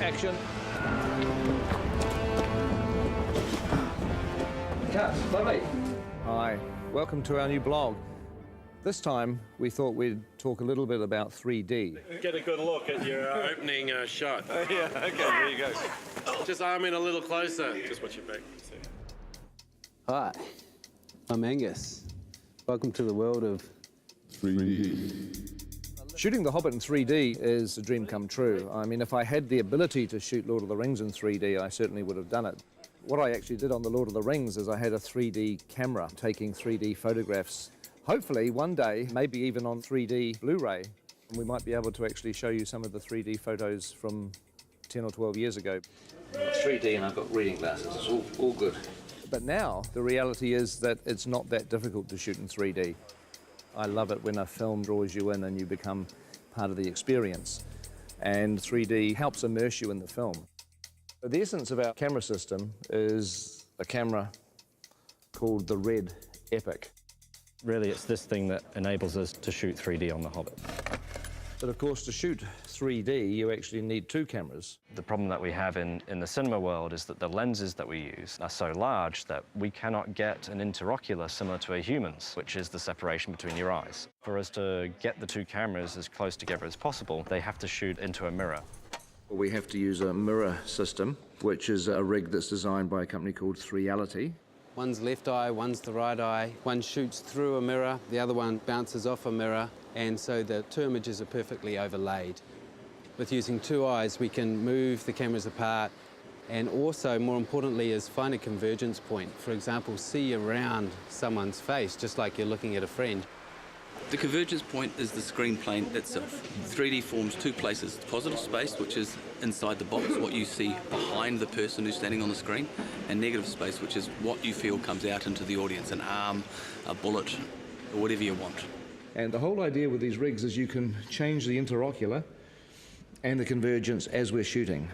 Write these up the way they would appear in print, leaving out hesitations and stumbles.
Action. Cut. Lovely. Hi. Welcome to our new blog. This time, we thought we'd talk a little bit about 3D. Get a good look at your opening shot. Yeah, okay, there you go. Just arm in a little closer. Just watch your back. Hi, I'm Angus. Welcome to the world of 3D. Shooting The Hobbit in 3D is a dream come true. I mean, if I had the ability to shoot Lord of the Rings in 3D, I certainly would have done it. What I actually did on the Lord of the Rings is I had a 3D camera taking 3D photographs. Hopefully, one day, maybe even on 3D Blu-ray, we might be able to actually show you some of the 3D photos from 10 or 12 years ago. 3D and I've got reading glasses, it's all good. But now, the reality is that it's not that difficult to shoot in 3D. I love it when a film draws you in and you become part of the experience. And 3D helps immerse you in the film. The essence of our camera system is a camera called the Red Epic. Really, it's this thing that enables us to shoot 3D on The Hobbit. But of course, to shoot 3D, you actually need two cameras. The problem that we have in the cinema world is that the lenses that we use are so large that we cannot get an interocular similar to a human's, which is the separation between your eyes. For us to get the two cameras as close together as possible, they have to shoot into a mirror. We have to use a mirror system, which is a rig that's designed by a company called 3Reality. one's left eye, one's the right eye. One shoots through a mirror, the other one bounces off a mirror, and so the two images are perfectly overlaid. With using two eyes, we can move the cameras apart and also, more importantly, is find a convergence point. For example, see around someone's face, just like you're looking at a friend. The convergence point is the screen plane itself. 3D forms two places, positive space, which is inside the box, what you see behind the person who's standing on the screen, and negative space, which is what you feel comes out into the audience, an arm, a bullet, or whatever you want. And the whole idea with these rigs is you can change the interocular and the convergence as we're shooting.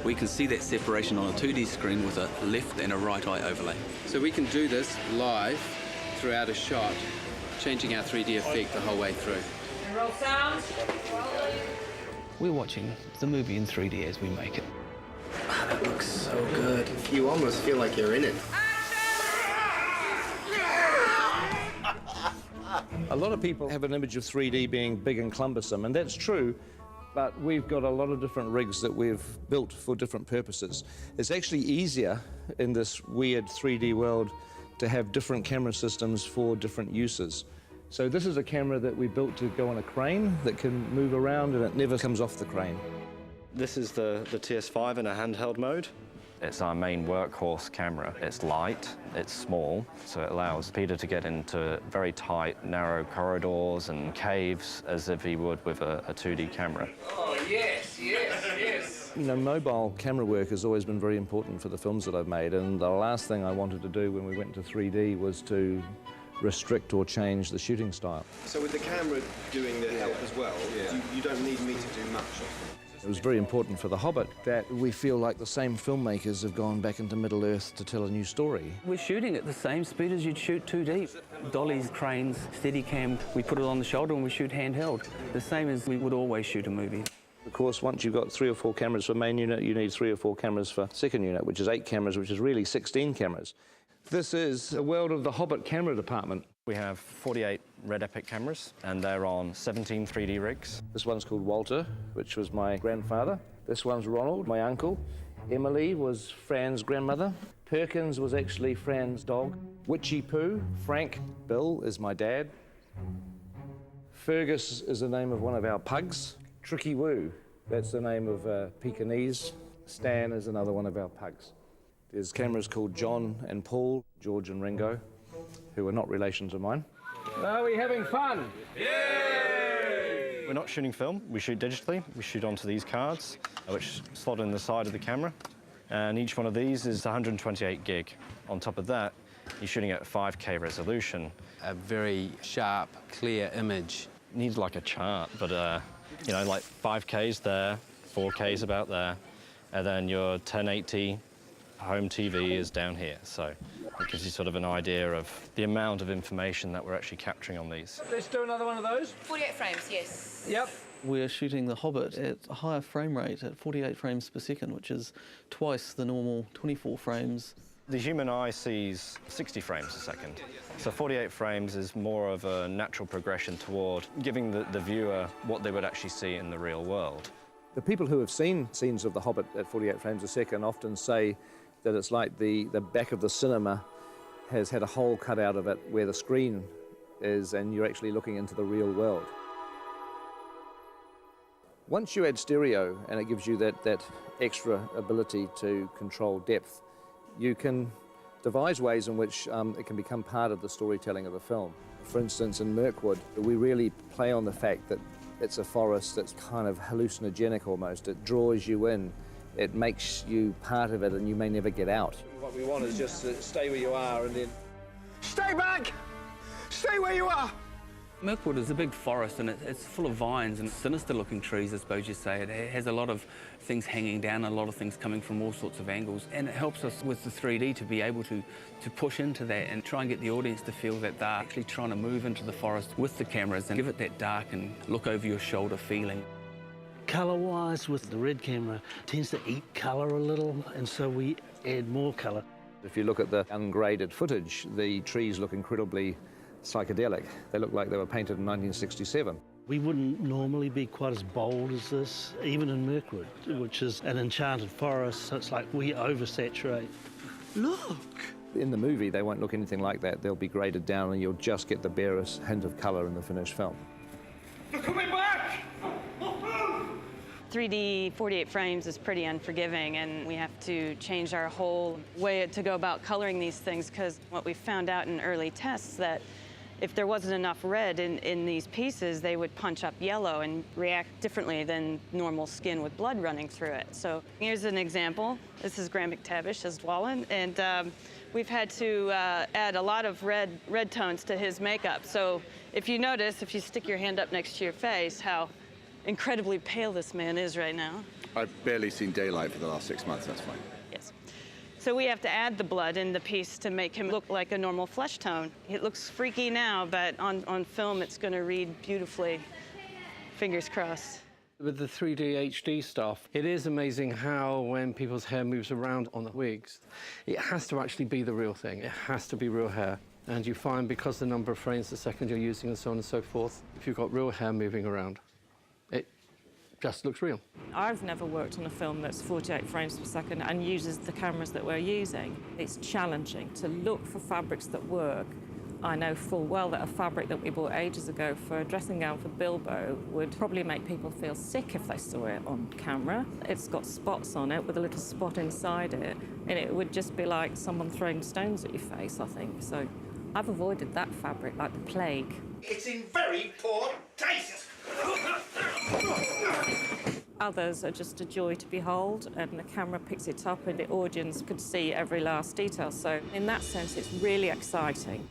We can see that separation on a 2D screen with a left and a right eye overlay. So we can do this live throughout a shot, changing our 3D effect the whole way through. Roll sound. We're watching the movie in 3D as we make it. Ah, that looks so good. You almost feel like you're in it. A lot of people have an image of 3D being big and cumbersome, and that's true, but we've got a lot of different rigs that we've built for different purposes. It's actually easier in this weird 3D world to have different camera systems for different uses. So this is a camera that we built to go on a crane that can move around and it never comes off the crane. This is the TS5 in a handheld mode. It's our main workhorse camera. It's light, it's small, so it allows Peter to get into very tight, narrow corridors and caves as if he would with a 2D camera. Oh, yes, yes, yes. You know, mobile camera work has always been very important for the films that I've made, and the last thing I wanted to do when we went to 3D was to restrict or change the shooting style. So with the camera doing the help as well, you don't need me to do much. It was very important for The Hobbit that we feel like the same filmmakers have gone back into Middle-earth to tell a new story. We're shooting at the same speed as you'd shoot 2D. Dollies, cranes, Steadicam, we put it on the shoulder and we shoot handheld. The same as we would always shoot a movie. Of course, once you've got 3 or 4 cameras for main unit, you need 3 or 4 cameras for second unit, which is 8 cameras, which is really 16 cameras. This is a world of the Hobbit camera department. We have 48 Red Epic cameras, and they're on 17 3D rigs. This one's called Walter, which was my grandfather. This one's Ronald, my uncle. Emily was Fran's grandmother. Perkins was actually Fran's dog. Witchy Poo, Frank, Bill is my dad. Fergus is the name of one of our pugs. Tricky Woo, that's the name of Pekingese. Stan is another one of our pugs. There's cameras called John and Paul, George and Ringo, who are not relations of mine. Are we having fun? We're not shooting film, we shoot digitally. We shoot onto these cards, which slot in the side of the camera. And each one of these is 128 gig. On top of that, you're shooting at 5K resolution. A very sharp, clear image. Needs like a chart, but you know, like 5K's there, 4K's about there, and then your 1080 home TV is down here. So It gives you sort of an idea of the amount of information that we're actually capturing on these. Let's do another one of those. 48 frames, yes. Yep. We're shooting The Hobbit at a higher frame rate at 48 frames per second, which is twice the normal 24 frames. The human eye sees 60 frames a second. So 48 frames is more of a natural progression toward giving the viewer what they would actually see in the real world. The people who have seen scenes of The Hobbit at 48 frames a second often say that it's like the back of the cinema has had a hole cut out of it where the screen is, and you're actually looking into the real world. Once you add stereo, and it gives you that extra ability to control depth, you can devise ways in which it can become part of the storytelling of a film. For instance, in Mirkwood, we really play on the fact that it's a forest that's kind of hallucinogenic almost. It draws you in. It makes you part of it, and you may never get out. What we want is just to stay where you are and then... Stay back! Stay where you are! Mirkwood is a big forest, and it's full of vines and sinister-looking trees, I suppose you say. It has a lot of things hanging down, a lot of things coming from all sorts of angles, and it helps us with the 3D to be able to push into that and try and get the audience to feel that they're actually trying to move into the forest with the cameras and give it that dark and look over your shoulder feeling. Colour-wise, with the red camera, tends to eat colour a little, and so we add more colour. If you look at the ungraded footage, the trees look incredibly psychedelic. They look like they were painted in 1967. We wouldn't normally be quite as bold as this, even in Mirkwood, which is an enchanted forest, so it's like we oversaturate. Look! In the movie, they won't look anything like that. They'll be graded down, and you'll just get the barest hint of colour in the finished film. They're coming back! 3D 48 frames is pretty unforgiving, and we have to change our whole way to go about coloring these things, because what we found out in early tests that if there wasn't enough red in these pieces, they would punch up yellow and react differently than normal skin with blood running through it. So here's an example. This is Graham McTavish as Dwalin, and we've had to add a lot of red tones to his makeup. So if you notice, if you stick your hand up next to your face, how incredibly pale this man is right now. I've barely seen daylight for the last 6 months, that's fine. Yes. So we have to add the blood in the piece to make him look like a normal flesh tone. It looks freaky now, but on film it's going to read beautifully. Fingers crossed. With the 3D HD stuff, it is amazing how when people's hair moves around on the wigs, it has to actually be the real thing. It has to be real hair. And you find because the number of frames a second you're using and so on and so forth, if you've got real hair moving around, it just looks real. I've never worked on a film that's 48 frames per second and uses the cameras that we're using. It's challenging to look for fabrics that work. I know full well that a fabric that we bought ages ago for a dressing gown for Bilbo would probably make people feel sick if they saw it on camera. It's got spots on it with a little spot inside it, and it would just be like someone throwing stones at your face, I think. So I've avoided that fabric like the plague. It's in very poor taste! Others are just a joy to behold, and the camera picks it up and the audience could see every last detail. So in that sense, it's really exciting.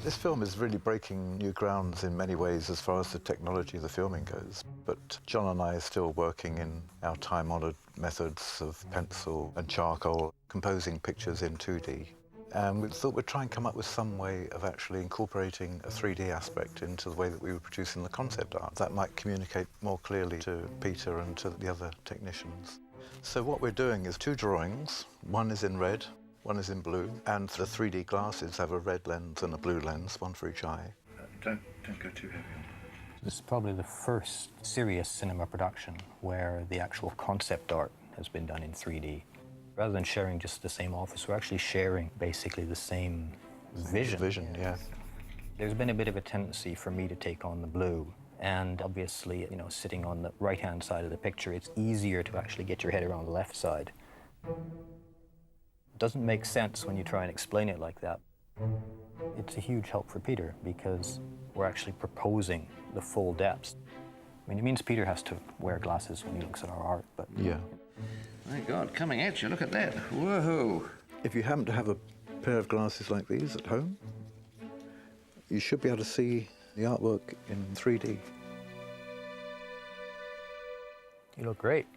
This film is really breaking new grounds in many ways as far as the technology of the filming goes. But John and I are still working in our time-honoured methods of pencil and charcoal, composing pictures in 2D. And we thought we'd try and come up with some way of actually incorporating a 3D aspect into the way that we were producing the concept art. That might communicate more clearly to Peter and to the other technicians. So what we're doing is 2 drawings. One is in red, one is in blue, and the 3D glasses have a red lens and a blue lens, one for each eye. Don't go too heavy on it. This is probably the first serious cinema production where the actual concept art has been done in 3D. Rather than sharing just the same office, we're actually sharing basically the same vision. Yeah. There's been a bit of a tendency for me to take on the blue. And obviously, you know, sitting on the right-hand side of the picture, it's easier to actually get your head around the left side. It doesn't make sense when you try and explain it like that. It's a huge help for Peter because we're actually proposing the full depths. I mean, it means Peter has to wear glasses when he looks at our art, but... Yeah. My God, coming at you, look at that. Whoa! If you happen to have a pair of glasses like these at home, you should be able to see the artwork in 3D. You look great.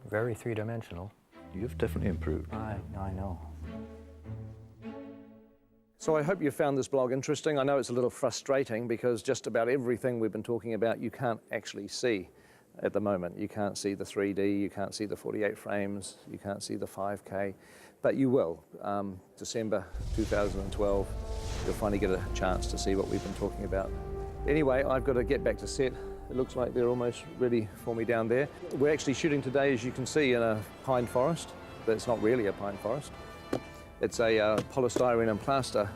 Very three-dimensional. You've definitely improved. I know. So I hope you found this blog interesting. I know it's a little frustrating because just about everything we've been talking about you can't actually see at the moment. You can't see the 3D, you can't see the 48 frames, you can't see the 5K, but you will. December 2012, you'll finally get a chance to see what we've been talking about. Anyway, I've got to get back to set. It looks like they're almost ready for me down there. We're actually shooting today, as you can see, in a pine forest, but it's not really a pine forest. It's a polystyrene and plaster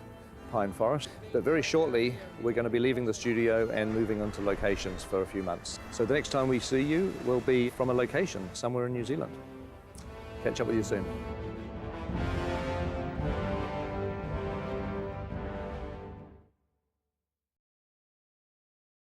pine forest. But very shortly, we're going to be leaving the studio and moving on to locations for a few months. So the next time we see you will be from a location somewhere in New Zealand. Catch up with you soon.